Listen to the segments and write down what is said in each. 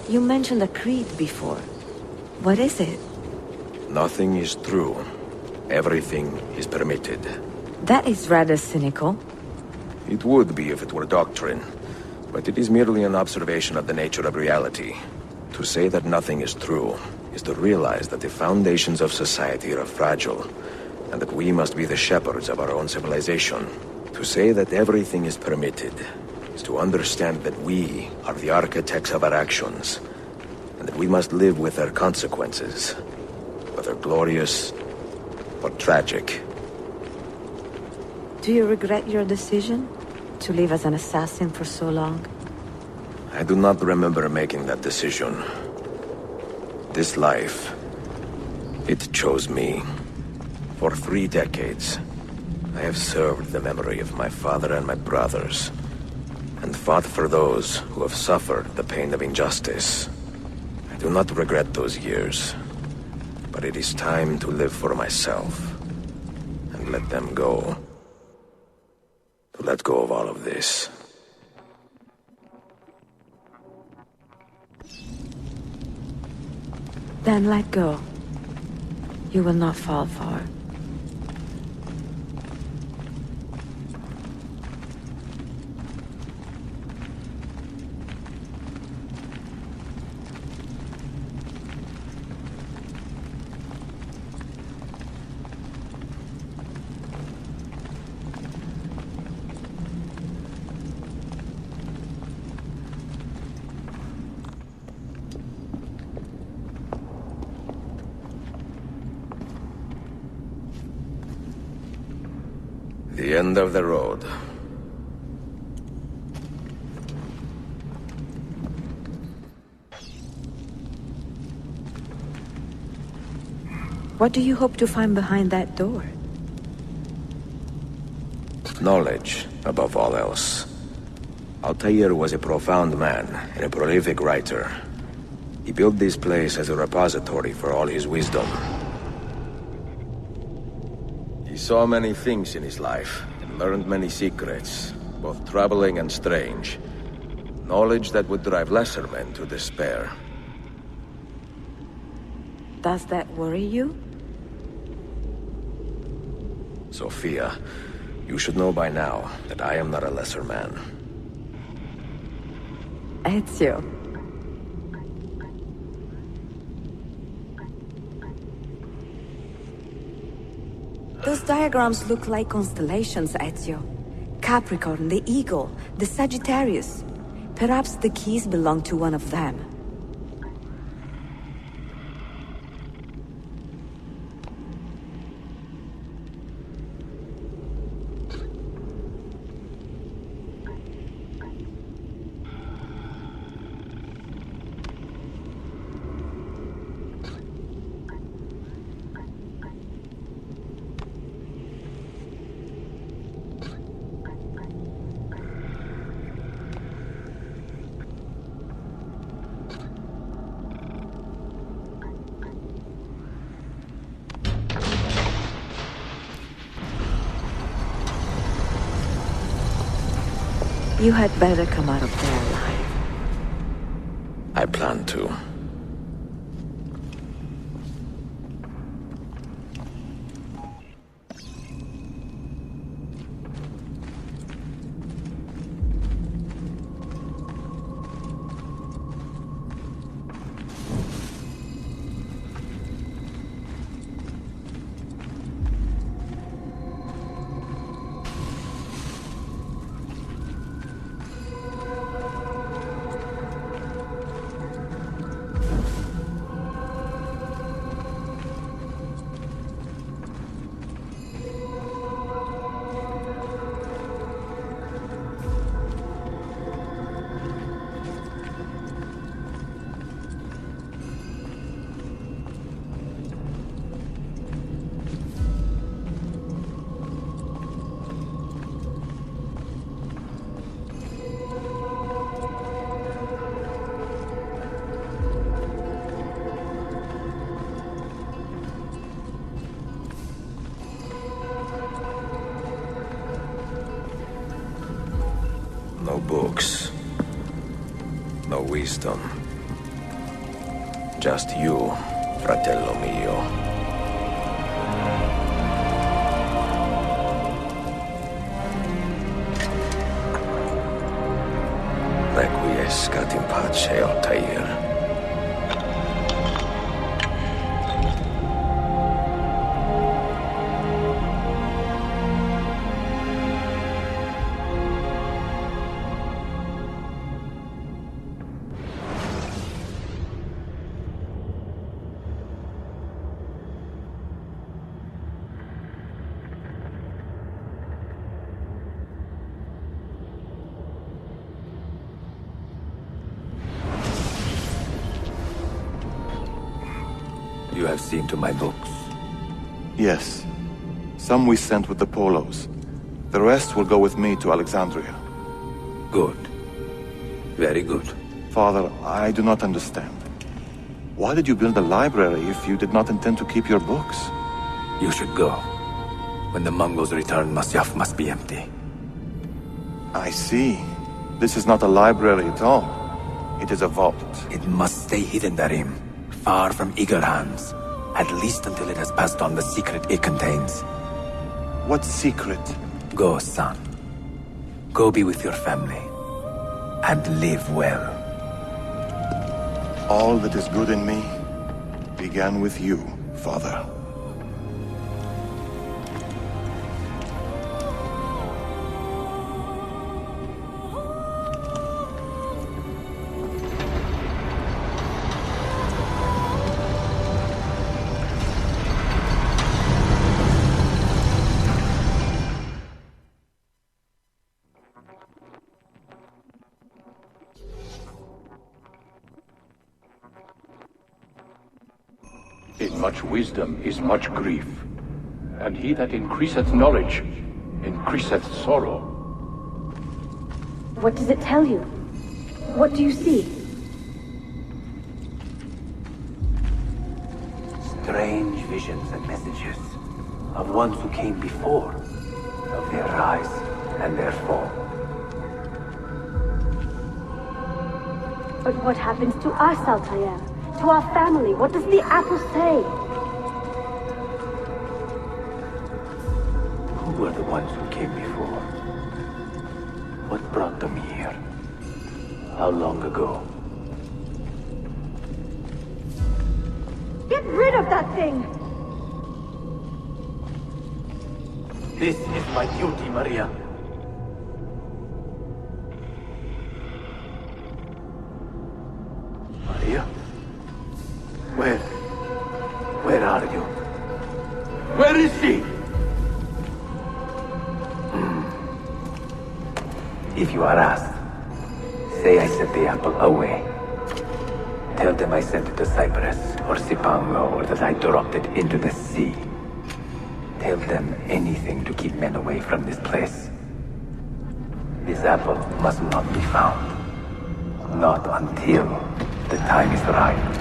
You mentioned a creed before. What is it? Nothing is true. Everything is permitted. That is rather cynical. It would be if it were doctrine, but it is merely an observation of the nature of reality. To say that nothing is true is to realize that the foundations of society are fragile, and that we must be the shepherds of our own civilization. To say that everything is permitted is to understand that we are the architects of our actions, and that we must live with their consequences, whether glorious or tragic. Do you regret your decision to live as an assassin for so long? I do not remember making that decision. This life, it chose me. For 3 decades, I have served the memory of my father and my brothers, and fought for those who have suffered the pain of injustice. I do not regret those years, but it is time to live for myself, and let them go. To let go of all of this. Then let go. You will not fall far. The end of the road. What do you hope to find behind that door? Knowledge, above all else. Altair was a profound man and a prolific writer. He built this place as a repository for all his wisdom. He saw many things in his life, and learned many secrets, both troubling and strange. Knowledge that would drive lesser men to despair. Does that worry you? Sophia, you should know by now that I am not a lesser man. Ezio. Those diagrams look like constellations, Ezio. Capricorn, the Eagle, the Sagittarius. Perhaps the keys belong to one of them. You had better come out of there alive. I plan to. No books. No wisdom. just you, fratello mio. Requiescat in pace, Altair. You have seen to my books. Yes. Some we sent with the Polos. The rest will go with me to Alexandria. Good. Very good. Father, I do not understand. Why did you build a library if you did not intend to keep your books? You should go. When the Mongols return, Masyaf must be empty. I see. This is not a library at all. It is a vault. It must stay hidden, Darim. Far from eager hands. At least until it has passed on the secret it contains. What secret? Go, son. Go be with your family. And live well. All that is good in me began with you, Father. In much wisdom is much grief, and he that increaseth knowledge increaseth sorrow. What does it tell you? What do you see? Strange visions and messages of ones who came before, of their rise and their fall. But what happens to us, Altair? To our family? What does the apple say? Who were the ones who came before? What brought them here? How long ago? Get rid of that thing! This is my duty, Maria. Maria? Where are you? Where is she? If you are asked, say I sent the apple away. Tell them I sent it to Cyprus or Cipango, or that I dropped it into the sea. Tell them anything to keep men away from this place. This apple must not be found. Not until the time is right.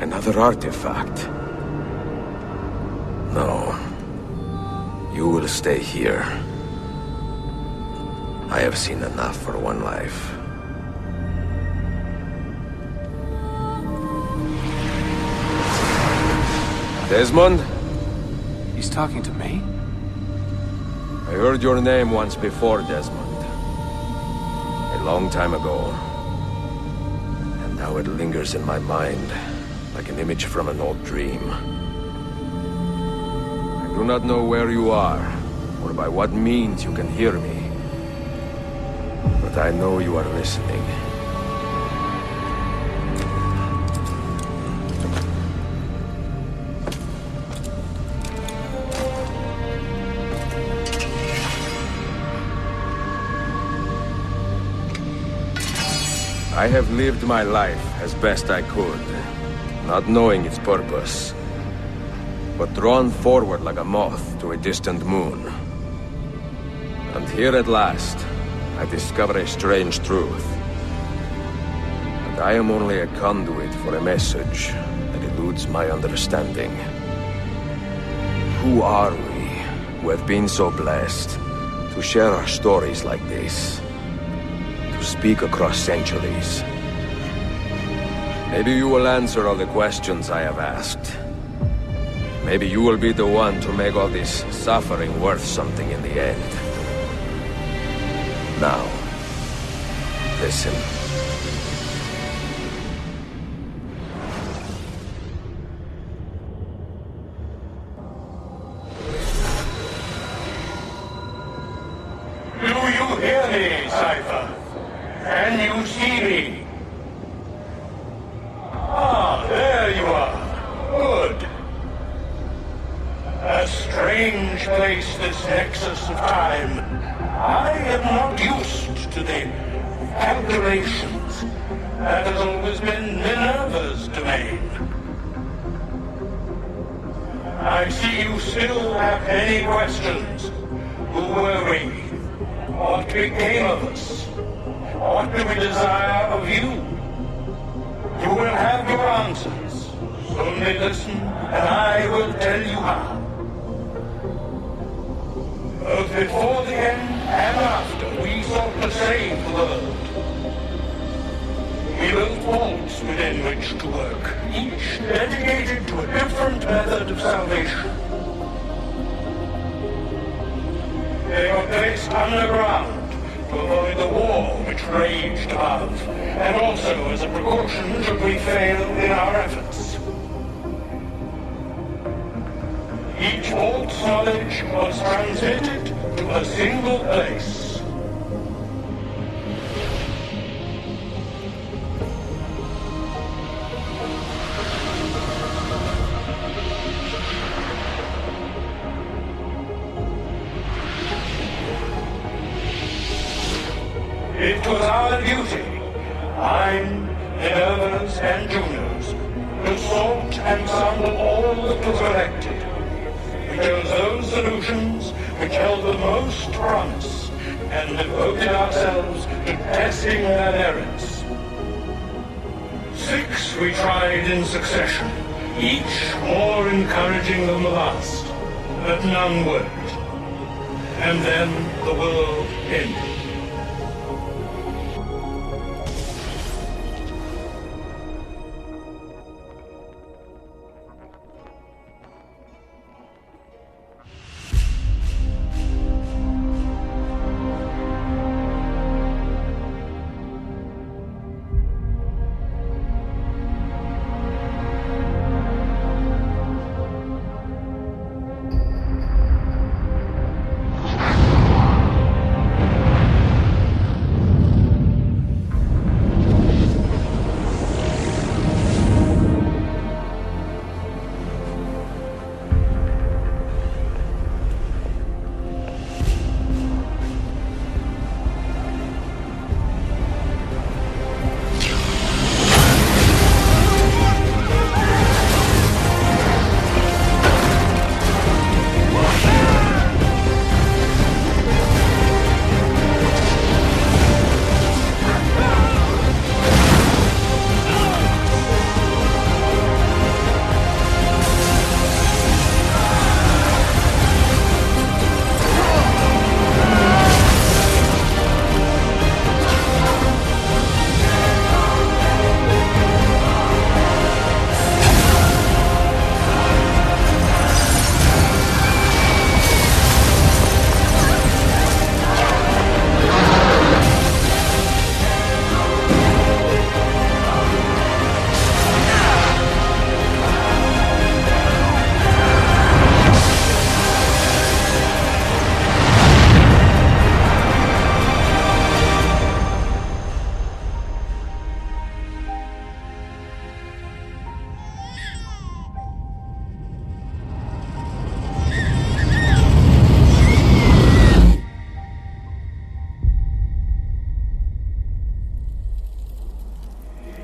Another artifact. No. You will stay here. I have seen enough for one life. Desmond? He's talking to me? I heard your name once before, Desmond. A long time ago. And now it lingers in my mind, like an image from an old dream. I do not know where you are, or by what means you can hear me. But I know you are listening. I have lived my life as best I could, not knowing its purpose, but drawn forward like a moth to a distant moon. And here at last, I discover a strange truth. And I am only a conduit for a message that eludes my understanding. Who are we, who have been so blessed to share our stories like this? To speak across centuries. Maybe you will answer all the questions I have asked. Maybe you will be the one to make all this suffering worth something in the end. Now, listen. Do you hear me, Cypher? Can you see me? Ah, there you are. Good. A strange place, this nexus of time. I am not used to the calculations. That has always been Minerva's domain. I see you still have many questions. Who were we? What became of us? What do we desire of you? You will have your answers. Only listen, and I will tell you how. Both before the end and after, we sought to save the world. We built vaults within which to work, each dedicated to a different method of salvation. They were placed underground to avoid the war which raged above, and also as a precaution should we fail in our efforts. Each vault's knowledge was transmitted to a single place. It was our duty, mine, Minerva's, and Juno's, to sort and sample all that was collected. We chose those solutions which held the most promise, and devoted ourselves to testing their merits. 6 we tried in succession, each more encouraging than the last, but none worked. And then the world ended.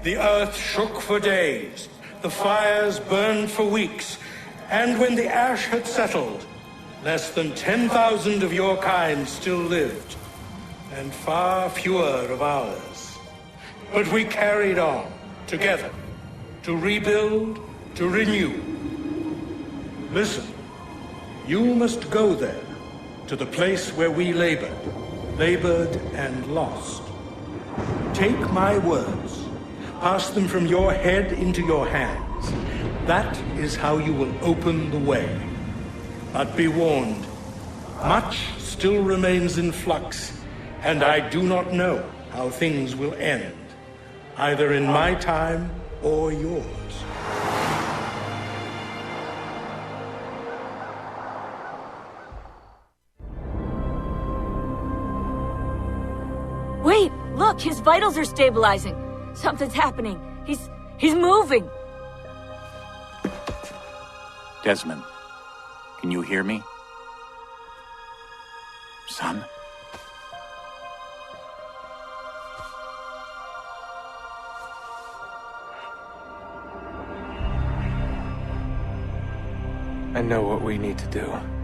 the earth shook for days, the fires burned for weeks, and when the ash had settled, less than 10,000 of your kind still lived, and far fewer of ours. But we carried on, together, to rebuild, to renew. Listen, you must go there, to the place where we labored and lost. Take my words, pass them from your head into your hands. That is how you will open the way. But be warned, much still remains in flux, and I do not know how things will end, either in my time or yours. Wait, look, his vitals are stabilizing. Something's happening. He's moving. Desmond, can you hear me? Son? I know what we need to do.